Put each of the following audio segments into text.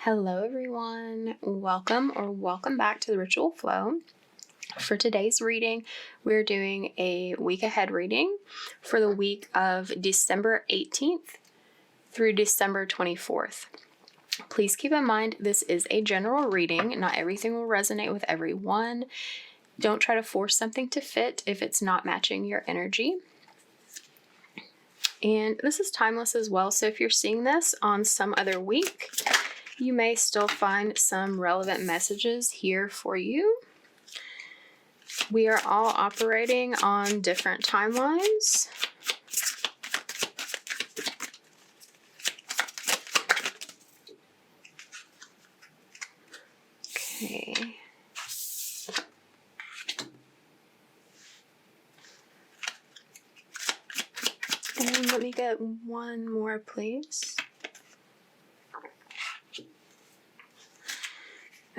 Hello everyone, welcome back to the Ritual Flow. For today's reading, we're doing a week ahead reading for the week of December 18th through December 24th. Please keep in mind this is a general reading, not everything will resonate with everyone. Don't try to force something to fit if it's not matching your energy. And this is timeless as well, so if you're seeing this on some other week, you may still find some relevant messages here for you. We are all operating on different timelines. Okay. And let me get one more, please.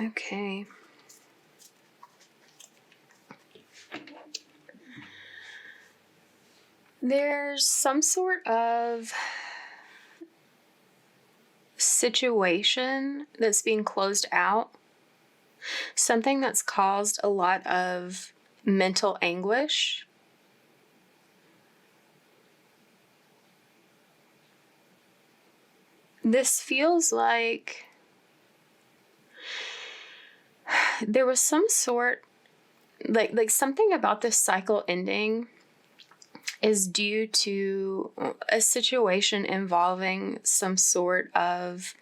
Okay. There's some sort of situation that's being closed out. Something that's caused a lot of mental anguish. This feels like there was some sort, like something about this cycle ending is due to a situation involving some sort of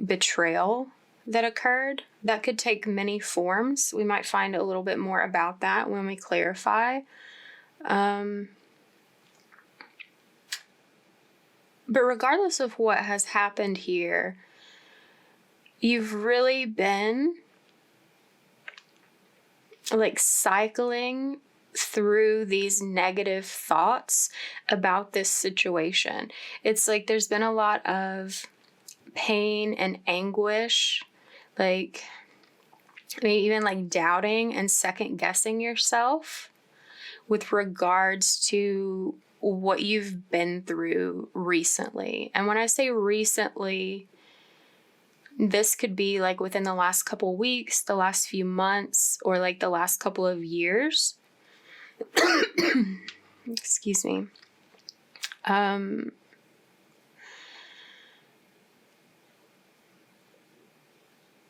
betrayal that occurred. That could take many forms. We might find a little bit more about that when we clarify. But regardless of what has happened here, you've really been like cycling through these negative thoughts about this situation. It's like there's been a lot of pain and anguish, like maybe even like doubting and second guessing yourself with regards to what you've been through recently. And when I say recently, this could be like within the last couple weeks, the last few months, or like the last couple of years. Excuse me.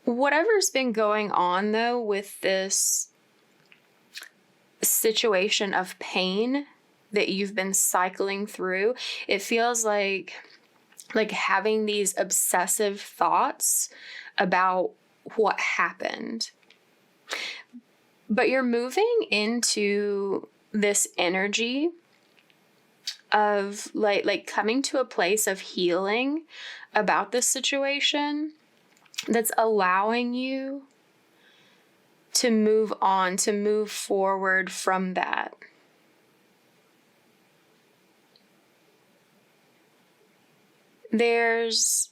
Whatever's been going on though with this situation of pain that you've been cycling through, it feels like having these obsessive thoughts about what happened. But you're moving into this energy of like coming to a place of healing about this situation that's allowing you to move on, to move forward from that. There's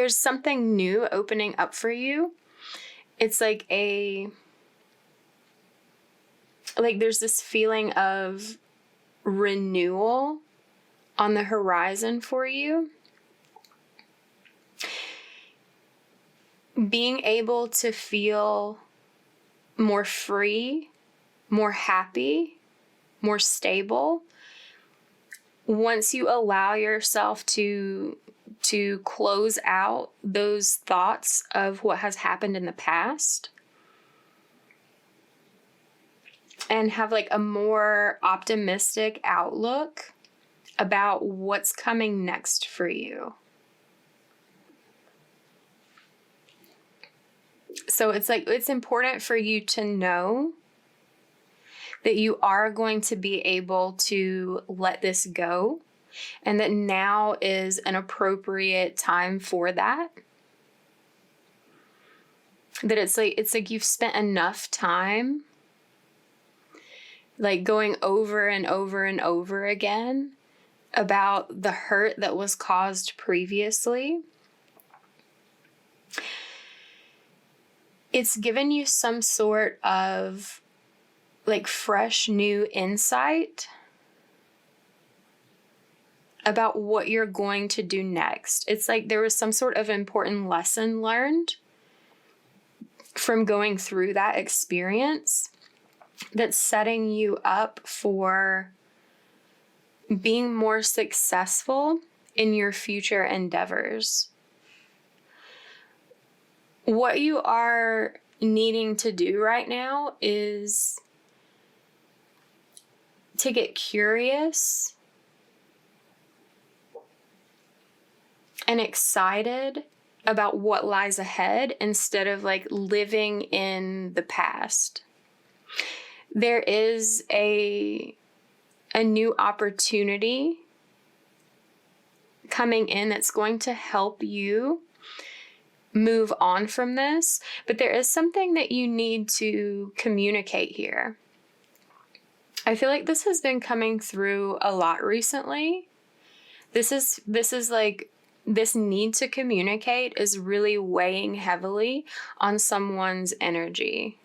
something new opening up for you. It's like there's this feeling of renewal on the horizon for you. Being able to feel more free, more happy, more stable once you allow yourself to close out those thoughts of what has happened in the past and have like a more optimistic outlook about what's coming next for you. So it's important for you to know that you are going to be able to let this go, and that now is an appropriate time for that. That it's like you've spent enough time like going over and over and over again about the hurt that was caused previously. It's given you some sort of like fresh new insight about what you're going to do next. It's like there was some sort of important lesson learned from going through that experience that's setting you up for being more successful in your future endeavors. What you are needing to do right now is to get curious and excited about what lies ahead instead of like living in the past. There is a new opportunity coming in that's going to help you move on from this, but there is something that you need to communicate here. I feel like this has been coming through a lot recently. This is like, this need to communicate is really weighing heavily on someone's energy.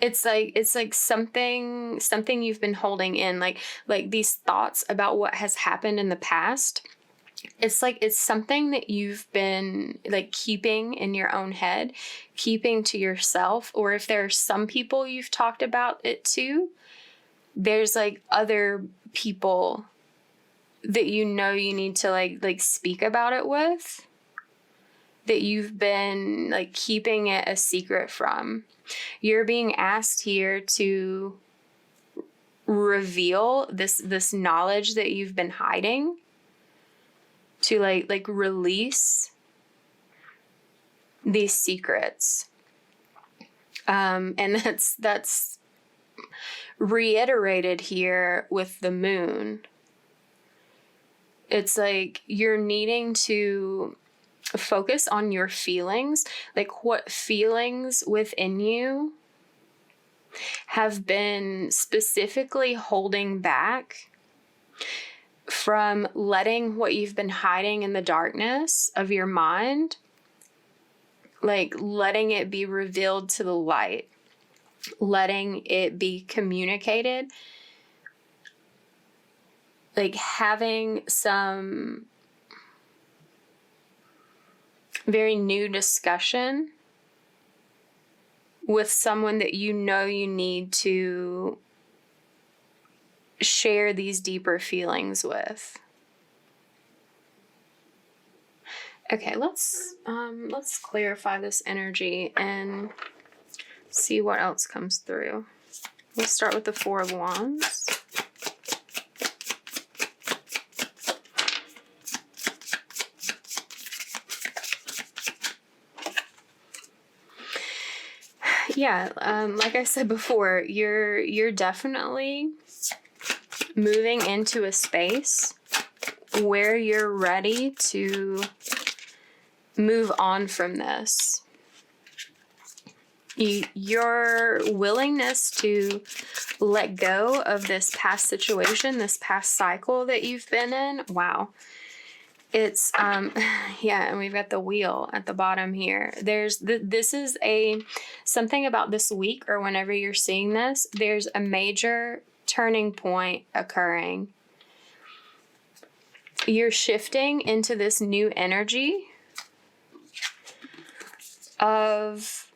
It's like something you've been holding in, like these thoughts about what has happened in the past. It's like it's something that you've been like keeping in your own head, keeping to yourself, or if there are some people you've talked about it to, there's like other people that you know you need to like speak about it with, that you've been like keeping it a secret from. You're being asked here to reveal this knowledge that you've been hiding, to like release these secrets. And that's reiterated here with the moon. It's like you're needing to focus on your feelings, like what feelings within you have been specifically holding back from letting what you've been hiding in the darkness of your mind, like letting it be revealed to the light, letting it be communicated, like having some very new discussion with someone that you know you need to share these deeper feelings with. Okay, let's clarify this energy and see what else comes through. We'll start with the Four of Wands. Yeah, like I said before, you're definitely moving into a space where you're ready to move on from this. Your willingness to let go of this past situation, this past cycle that you've been in, wow. It's, yeah, and we've got the wheel at the bottom here. This is something about this week, or whenever you're seeing this, there's a major turning point occurring. You're shifting into this new energy of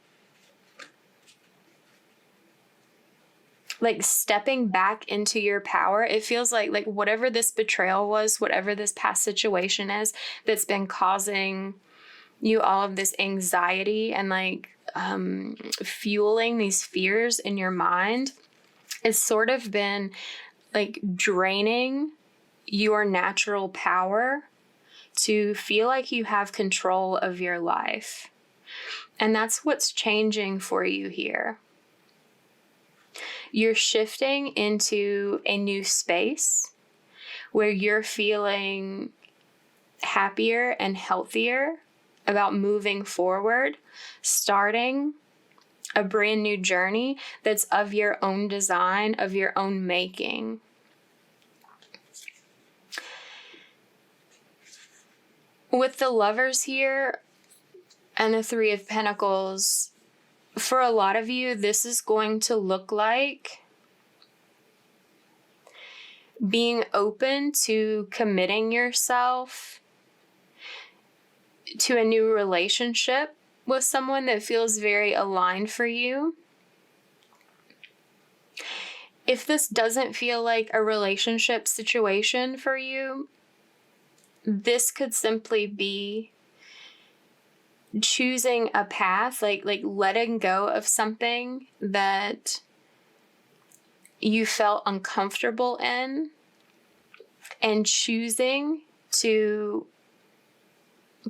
like stepping back into your power. It feels like whatever this betrayal was, whatever this past situation is that's been causing you all of this anxiety and like fueling these fears in your mind, it's sort of been like draining your natural power to feel like you have control of your life. And that's what's changing for you here. You're shifting into a new space where you're feeling happier and healthier about moving forward, starting a brand new journey that's of your own design, of your own making. With the Lovers here and the Three of Pentacles, for a lot of you, this is going to look like being open to committing yourself to a new relationship with someone that feels very aligned for you. If this doesn't feel like a relationship situation for you, this could simply be choosing a path, like letting go of something that you felt uncomfortable in, and choosing to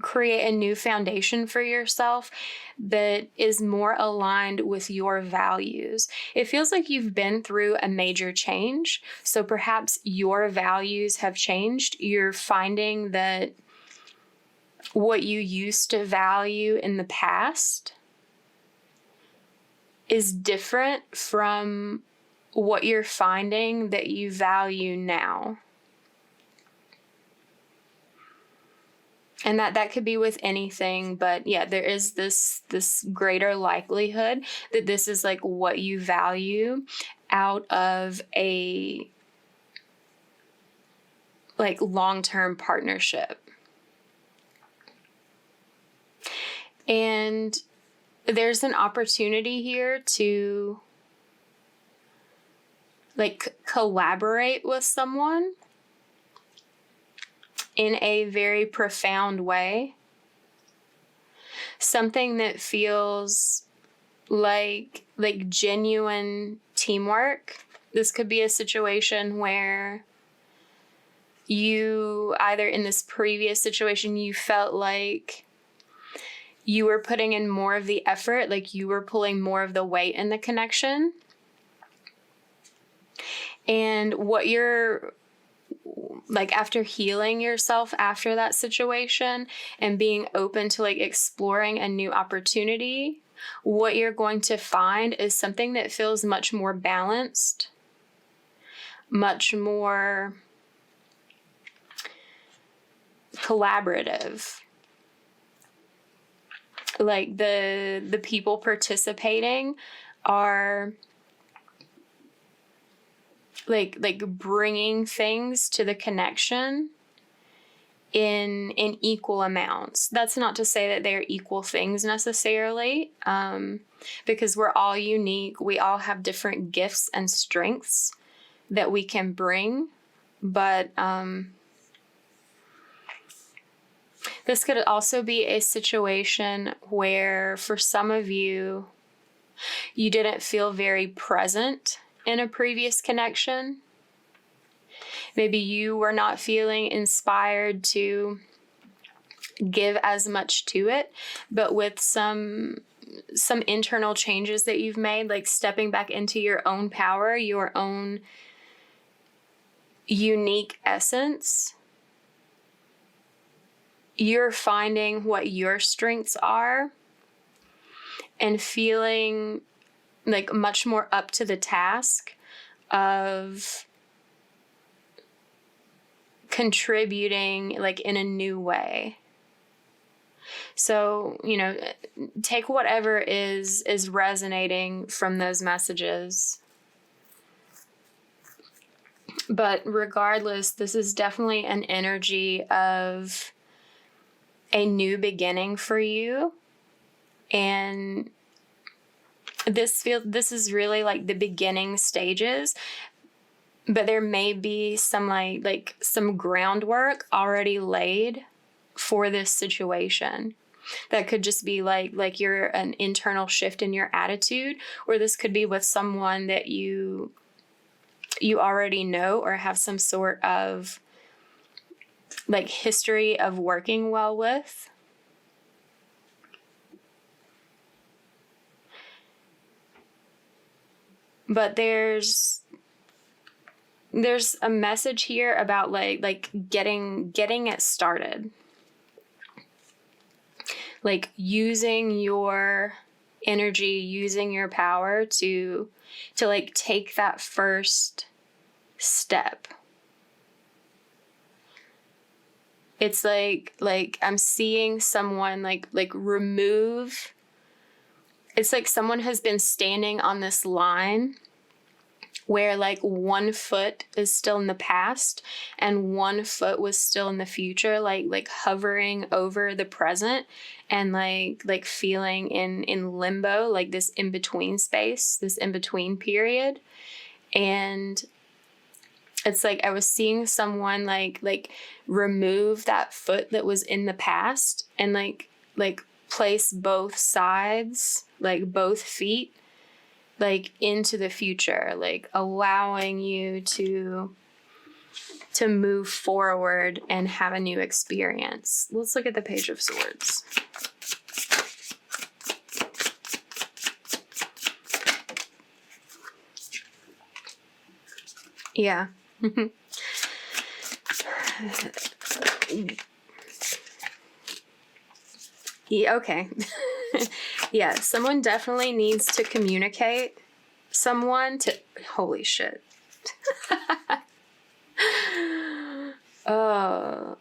create a new foundation for yourself that is more aligned with your values. It feels like you've been through a major change, so perhaps your values have changed. You're finding that what you used to value in the past is different from what you're finding that you value now. And that could be with anything, but yeah, there is this greater likelihood that this is like what you value out of a like long-term partnership. And there's an opportunity here to like collaborate with someone in a very profound way. Something that feels like genuine teamwork. This could be a situation where you, either in this previous situation, you felt like you were putting in more of the effort, like you were pulling more of the weight in the connection. And what you're like, after healing yourself after that situation and being open to like exploring a new opportunity, what you're going to find is something that feels much more balanced, much more collaborative. Like the people participating are like bringing things to the connection in equal amounts. That's not to say that they're equal things necessarily, because we're all unique. We all have different gifts and strengths that we can bring, but this could also be a situation where for some of you, you didn't feel very present in a previous connection. Maybe you were not feeling inspired to give as much to it, but with some internal changes that you've made, like stepping back into your own power, your own unique essence, you're finding what your strengths are and feeling like much more up to the task of contributing like in a new way. So, take whatever is resonating from those messages. But regardless, this is definitely an energy of a new beginning for you. And this is really like the beginning stages, but there may be some like some groundwork already laid for this situation. That could just be like you're an internal shift in your attitude, or this could be with someone that you already know or have some sort of like history of working well with. But there's a message here about like getting it started. Like using your energy, using your power to like take that first step. It's like I'm seeing someone like remove. It's like someone has been standing on this line where like one foot is still in the past and one foot was still in the future, like hovering over the present and like feeling in limbo, like this in between space, this in between period. And it's like I was seeing someone like remove that foot that was in the past and like place both sides, like both feet, like into the future, like allowing you to move forward and have a new experience. Let's look at the Page of Swords. Yeah. Yeah, okay. Yeah, someone definitely needs to communicate. Holy shit. Oh,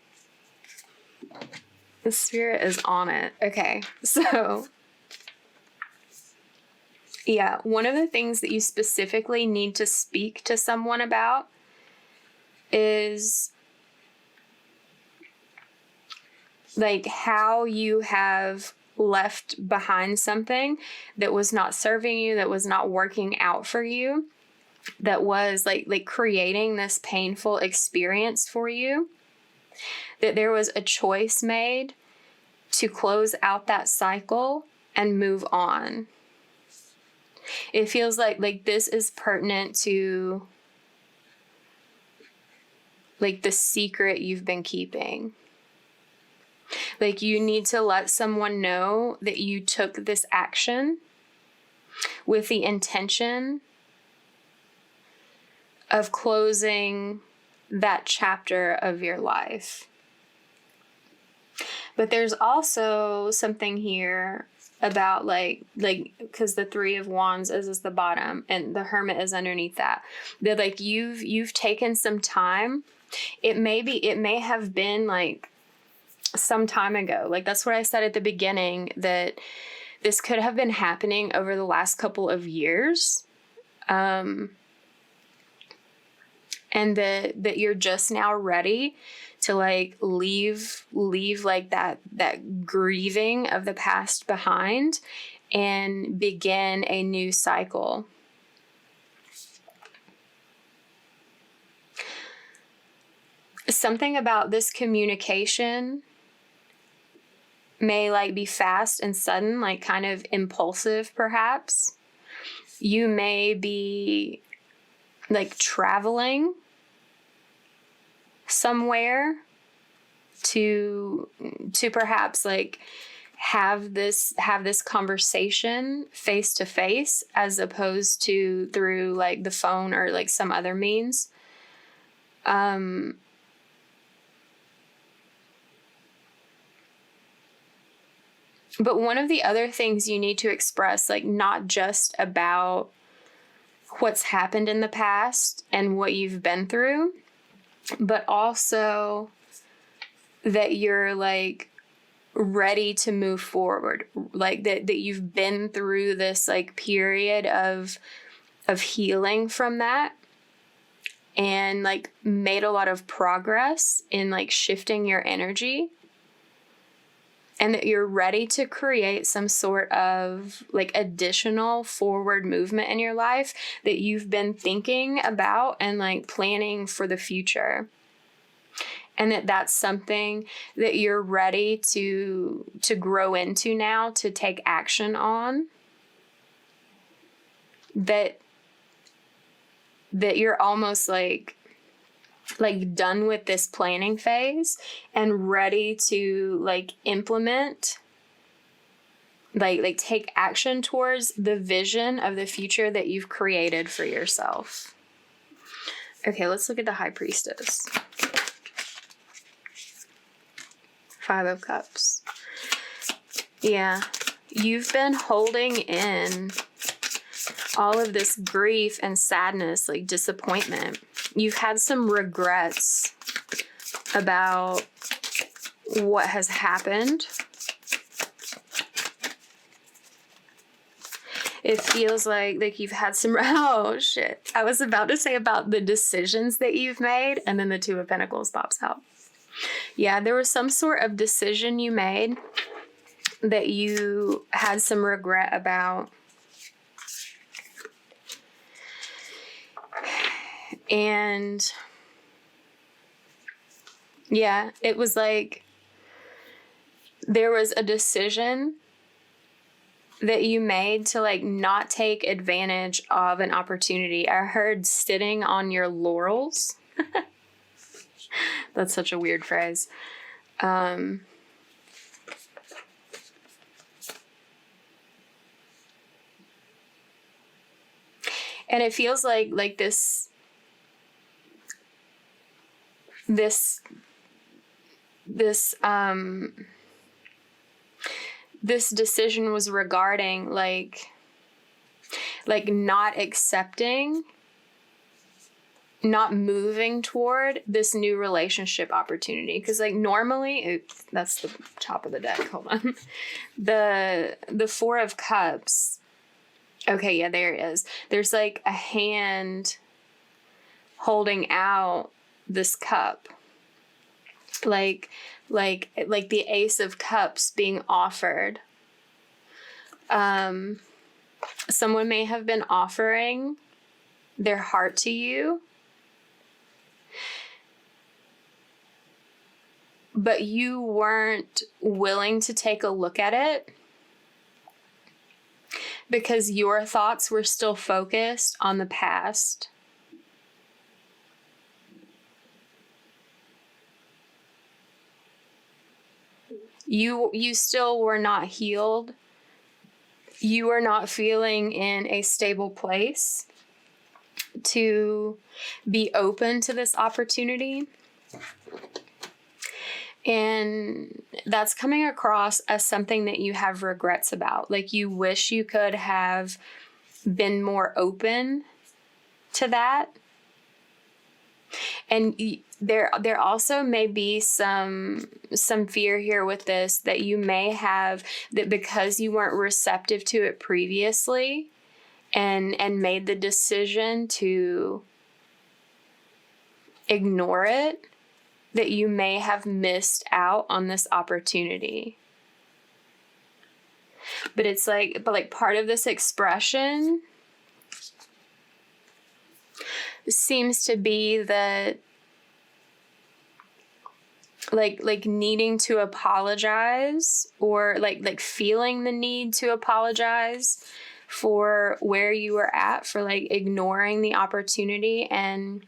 the spirit is on it. Okay, so yeah, one of the things that you specifically need to speak to someone about is like how you have left behind something that was not serving you, that was not working out for you, that was like creating this painful experience for you, that there was a choice made to close out that cycle and move on. It feels like this is pertinent to like the secret you've been keeping. Like you need to let someone know that you took this action with the intention of closing that chapter of your life. But there's also something here about like because the Three of Wands is the bottom and the Hermit is underneath that like you've taken some time. It may have been like some time ago. Like that's what I said at the beginning, that this could have been happening over the last couple of years. And that you're just now ready to like leave like that grieving of the past behind and begin a new cycle. Something about this communication may like be fast and sudden, like kind of impulsive perhaps. You may be like traveling somewhere to perhaps like have this conversation face to face as opposed to through like the phone or like some other means. But one of the other things you need to express, like not just about what's happened in the past and what you've been through, but also that you're like ready to move forward, like that you've been through this like period of healing from that and like made a lot of progress in like shifting your energy, and that you're ready to create some sort of like additional forward movement in your life that you've been thinking about and like planning for the future. And that's something that you're ready to grow into now, to take action on. That you're almost like done with this planning phase and ready to like implement, like take action towards the vision of the future that you've created for yourself. Okay, let's look at the High Priestess. Five of Cups. Yeah, you've been holding in all of this grief and sadness, like disappointment. You've had some regrets about what has happened. It feels like you've had some, oh shit. I was about to say about the decisions that you've made, and then the Two of Pentacles pops out. Yeah, there was some sort of decision you made that you had some regret about. And yeah, it was like there was a decision that you made to like not take advantage of an opportunity. I heard sitting on your laurels. That's such a weird phrase. And it feels like this decision was regarding like not accepting, not moving toward this new relationship opportunity. Because like normally, oops, that's the top of the deck. Hold on. The Four of Cups. Okay, yeah, there it is. There's like a hand holding out this cup. Like the Ace of Cups being offered. Someone may have been offering their heart to you, but you weren't willing to take a look at it because your thoughts were still focused on the past. You still were not healed. You were not feeling in a stable place to be open to this opportunity. And that's coming across as something that you have regrets about. Like you wish you could have been more open to that. And there also may be some fear here with this, that you may have, that because you weren't receptive to it previously and made the decision to ignore it, that you may have missed out on this opportunity. But it's like, part of this expression seems to be that like needing to apologize, or like feeling the need to apologize for where you were at, for like ignoring the opportunity, and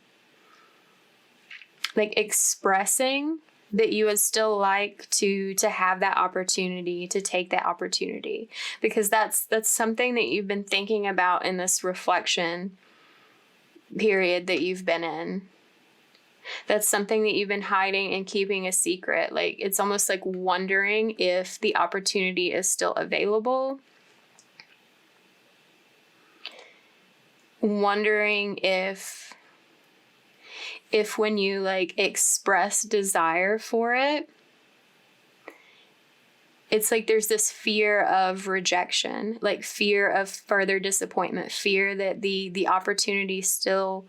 like expressing that you would still like to have that opportunity, to take that opportunity, because that's something that you've been thinking about in this reflection period that you've been in. That's something that you've been hiding and keeping a secret. Like it's almost like wondering if the opportunity is still available. Wondering if when you like express desire for it, it's like there's this fear of rejection, like fear of further disappointment, fear that the opportunity still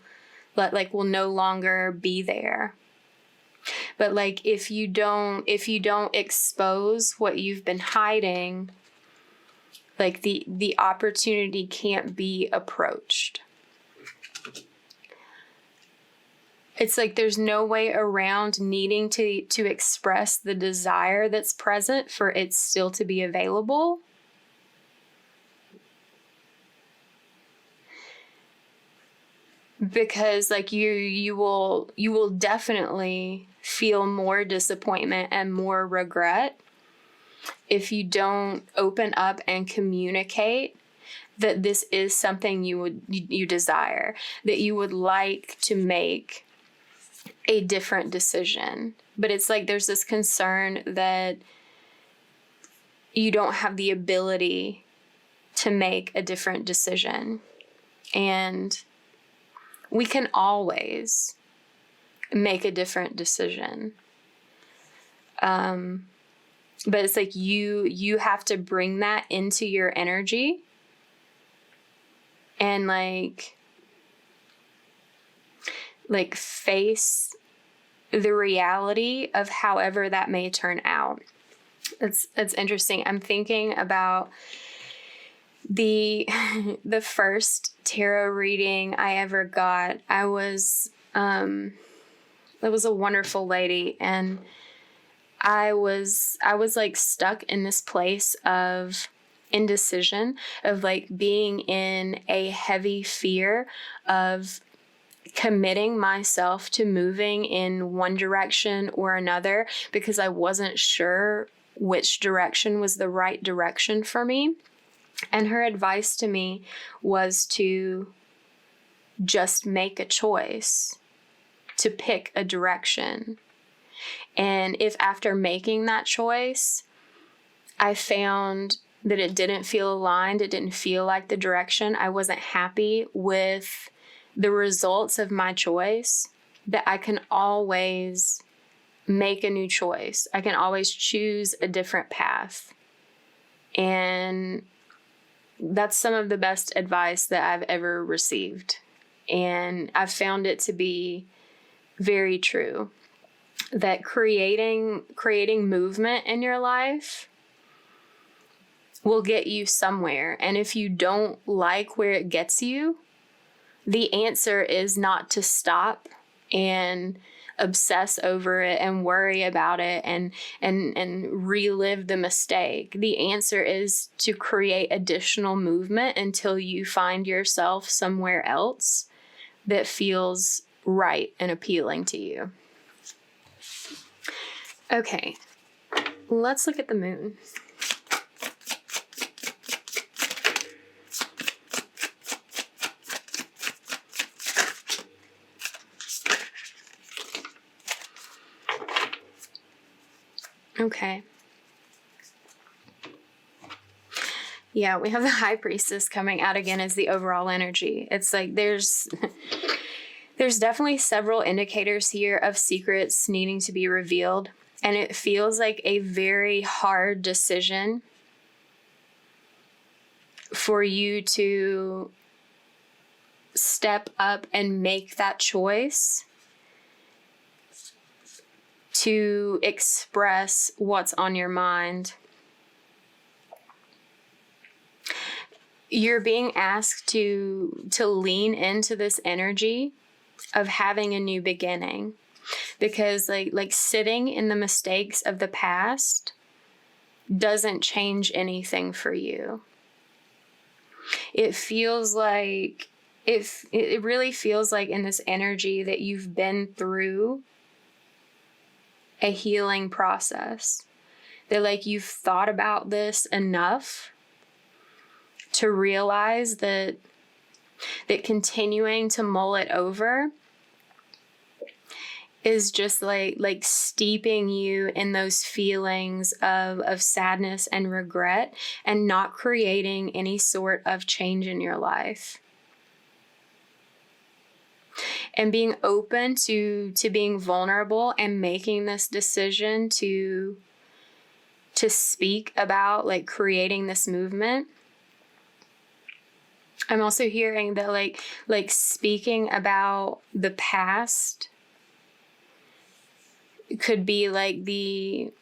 will no longer be there. But like if you don't expose what you've been hiding, like the opportunity can't be approached. It's like there's no way around needing to express the desire that's present for it still to be available. Because like you will definitely feel more disappointment and more regret if you don't open up and communicate that this is something you desire, that you would like to make a different decision. But it's like there's this concern that you don't have the ability to make a different decision. And we can always make a different decision. But it's like you have to bring that into your energy and like face the reality of however that may turn out. It's interesting. I'm thinking about the the first tarot reading I ever got. It was a wonderful lady, and I was like stuck in this place of indecision, of like being in a heavy fear of committing myself to moving in one direction or another, because I wasn't sure which direction was the right direction for me. And her advice to me was to just make a choice, to pick a direction. And if after making that choice, I found that it didn't feel aligned, it didn't feel like the direction, I wasn't happy with the results of my choice, that I can always make a new choice. I can always choose a different path. And that's some of the best advice that I've ever received. And I've found it to be very true, that creating movement in your life will get you somewhere. And if you don't like where it gets you, the answer is not to stop and obsess over it and worry about it and relive the mistake. The answer is to create additional movement until you find yourself somewhere else that feels right and appealing to you. Okay, let's look at the moon. Okay. Yeah, we have the High Priestess coming out again as the overall energy. It's like there's definitely several indicators here of secrets needing to be revealed. And it feels like a very hard decision for you to step up and make that choice to express what's on your mind. You're being asked to lean into this energy of having a new beginning, because like sitting in the mistakes of the past doesn't change anything for you. It feels like it really feels like in this energy that you've been through a healing process, that like you've thought about this enough to realize that continuing to mull it over is just like steeping you in those feelings of sadness and regret, and not creating any sort of change in your life. And being open to being vulnerable and making this decision to speak about like creating this movement. I'm also hearing that like speaking about the past could be like the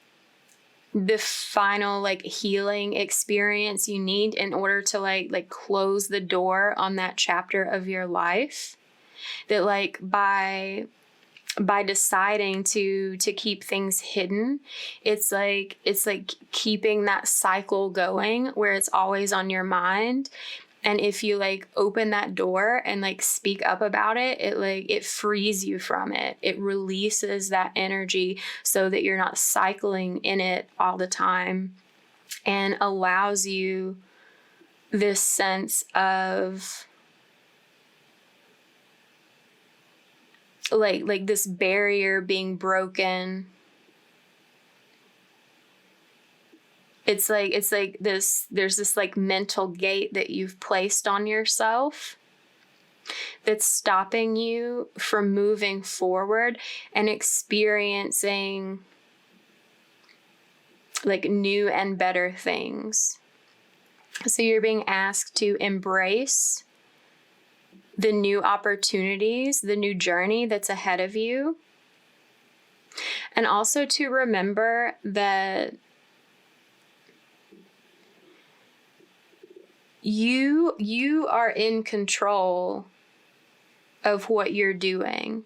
final like healing experience you need in order to like close the door on that chapter of your life. That like by deciding to keep things hidden, it's like keeping that cycle going where it's always on your mind. And if you like open that door and like speak up about it, it frees you from it. It releases that energy so that you're not cycling in it all the time, and allows you this sense of like this barrier being broken. It's like there's this like mental gate that you've placed on yourself that's stopping you from moving forward and experiencing like new and better things. So you're being asked to embrace the new opportunities, the new journey that's ahead of you. And also to remember that you are in control of what you're doing.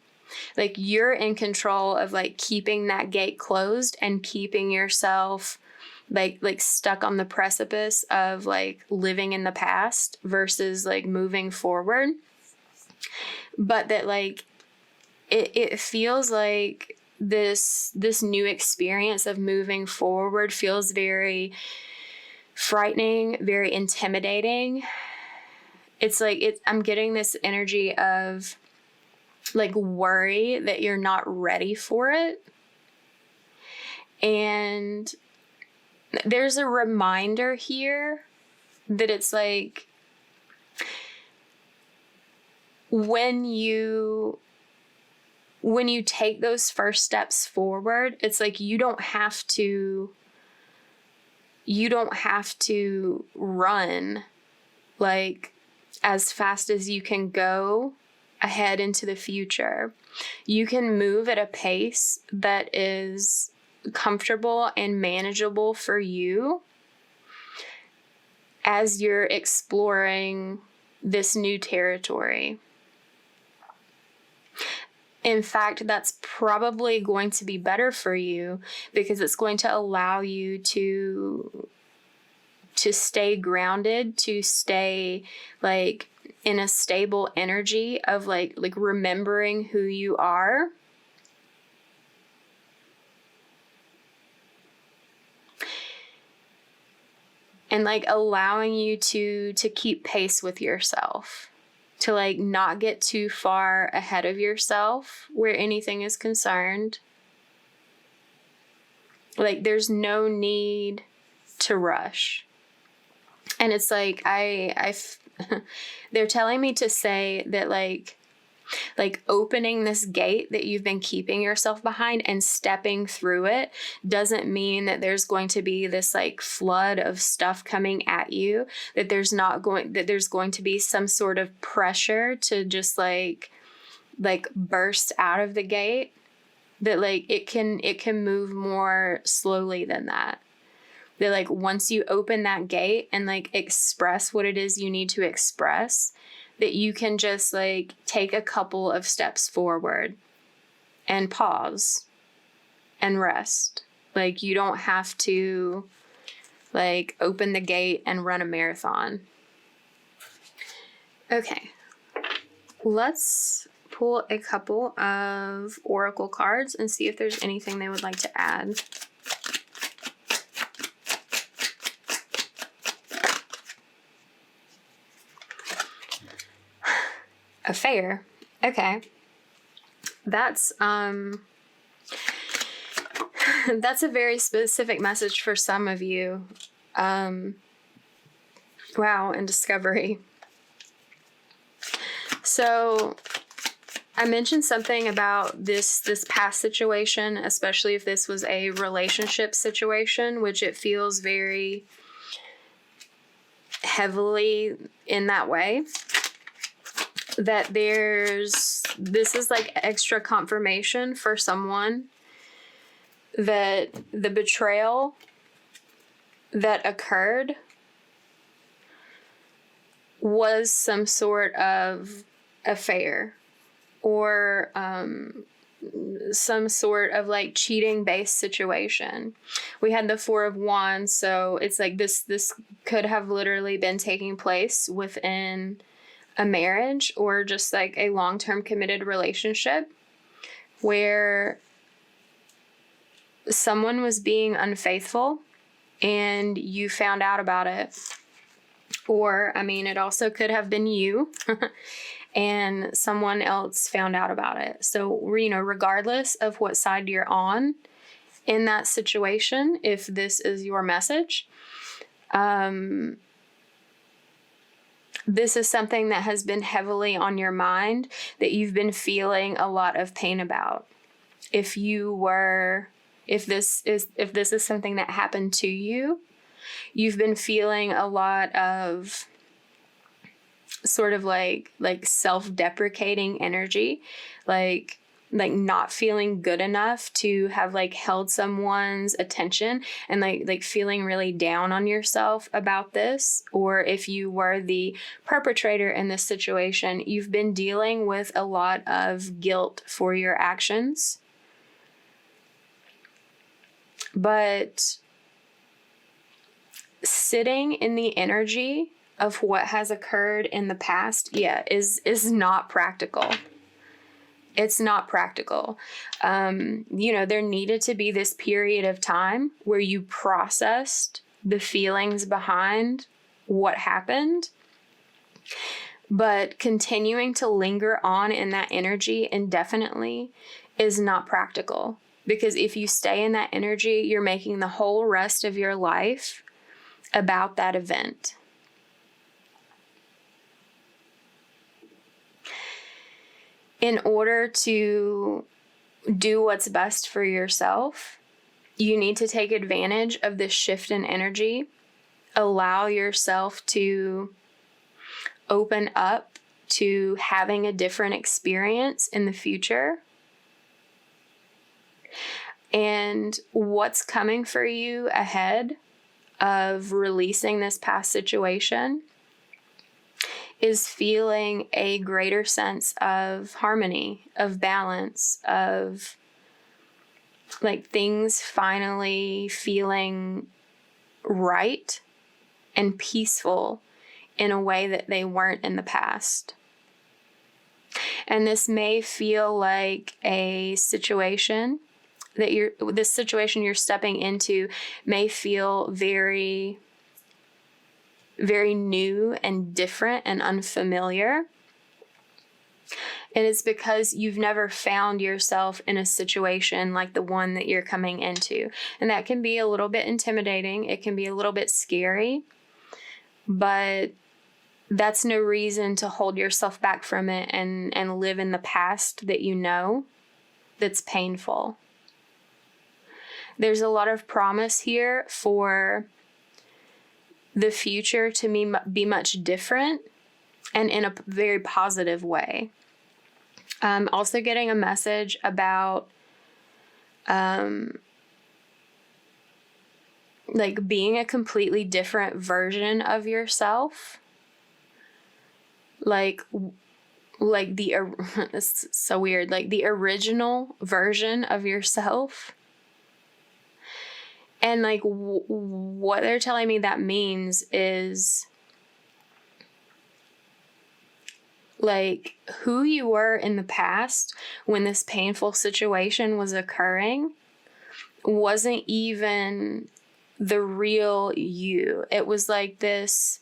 Like, you're in control of like keeping that gate closed and keeping yourself like stuck on the precipice of like living in the past versus like moving forward. But that like it feels like this new experience of moving forward feels very frightening, very intimidating. It's like I'm getting this energy of like worry that you're not ready for it. And there's a reminder here that it's like when you take those first steps forward, it's like you don't have to run like as fast as you can go ahead into the future. You can move at a pace that is comfortable and manageable for you as you're exploring this new territory. In fact, that's probably going to be better for you because it's going to allow you to stay grounded, to stay like in a stable energy of like remembering who you are. And like allowing you to keep pace with yourself, to like not get too far ahead of yourself where anything is concerned. Like there's no need to rush. And it's like they're telling me to say that like opening this gate that you've been keeping yourself behind and stepping through it doesn't mean that there's going to be this like flood of stuff coming at you, that there's going to be some sort of pressure to just like burst out of the gate, that like it can move more slowly than that. That like once you open that gate and like express what it is you need to express, that you can just like take a couple of steps forward and pause and rest. Like you don't have to like open the gate and run a marathon. Okay, let's pull a couple of oracle cards and see if there's anything they would like to add. A fair. Okay. That's that's a very specific message for some of you. Wow, and discovery. So I mentioned something about this past situation, especially if this was a relationship situation, which it feels very heavily in that way. That this is like extra confirmation for someone that the betrayal that occurred was some sort of affair or some sort of like cheating based situation. We had the Four of Wands, so it's like this could have literally been taking place within a marriage or just like a long-term committed relationship where someone was being unfaithful and you found out about it. Or, I mean, it also could have been you and someone else found out about it. So, you know, regardless of what side you're on in that situation, if this is your message, this is something that has been heavily on your mind, that you've been feeling a lot of pain about. If this is something that happened to you, you've been feeling a lot of sort of like self-deprecating energy, like not feeling good enough to have like held someone's attention, and like feeling really down on yourself about this. Or if you were the perpetrator in this situation, you've been dealing with a lot of guilt for your actions. But sitting in the energy of what has occurred in the past, is not practical. It's not practical. There needed to be this period of time where you processed the feelings behind what happened. But continuing to linger on in that energy indefinitely is not practical. Because if you stay in that energy, you're making the whole rest of your life about that event. In order to do what's best for yourself, you need to take advantage of this shift in energy. Allow yourself to open up to having a different experience in the future. And what's coming for you ahead of releasing this past situation is feeling a greater sense of harmony, of balance, of like things finally feeling right and peaceful in a way that they weren't in the past. And this may feel like a situation that this situation you're stepping into may feel very, very new and different and unfamiliar. And it's because you've never found yourself in a situation like the one that you're coming into. And that can be a little bit intimidating. It can be a little bit scary. But that's no reason to hold yourself back from it and live in the past that you know that's painful. There's a lot of promise here for the future to be much different and in a very positive way. Also getting a message about like being a completely different version of yourself. Like it's so weird, like the original version of yourself. And like what they're telling me that means is like who you were in the past when this painful situation was occurring wasn't even the real you. It was like this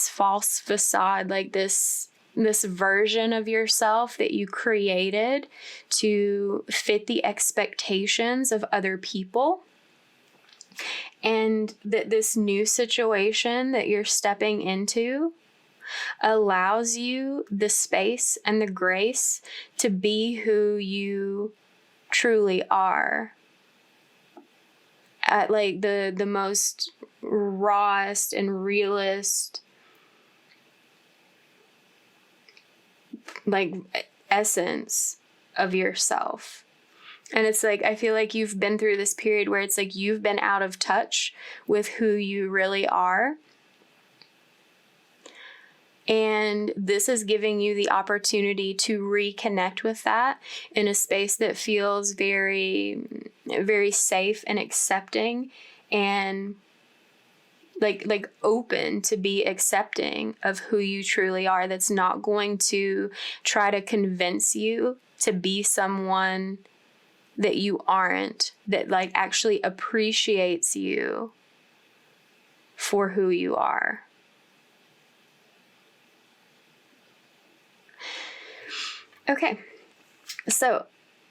false facade, like this version of yourself that you created to fit the expectations of other people. And that this new situation that you're stepping into allows you the space and the grace to be who you truly are at like the most rawest and realest like essence of yourself. And it's like, I feel like you've been through this period where it's like you've been out of touch with who you really are. And this is giving you the opportunity to reconnect with that in a space that feels very, very safe and accepting and like open to be accepting of who you truly are. That's not going to try to convince you to be someone that you aren't, that like actually appreciates you for who you are. Okay, so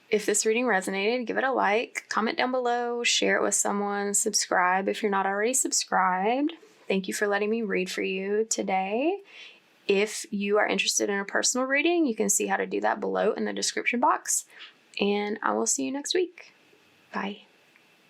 if this reading resonated, give it a like, comment down below, share it with someone, subscribe if you're not already subscribed. Thank you for letting me read for you today. If you are interested in a personal reading, you can see how to do that below in the description box. And I will see you next week. Bye.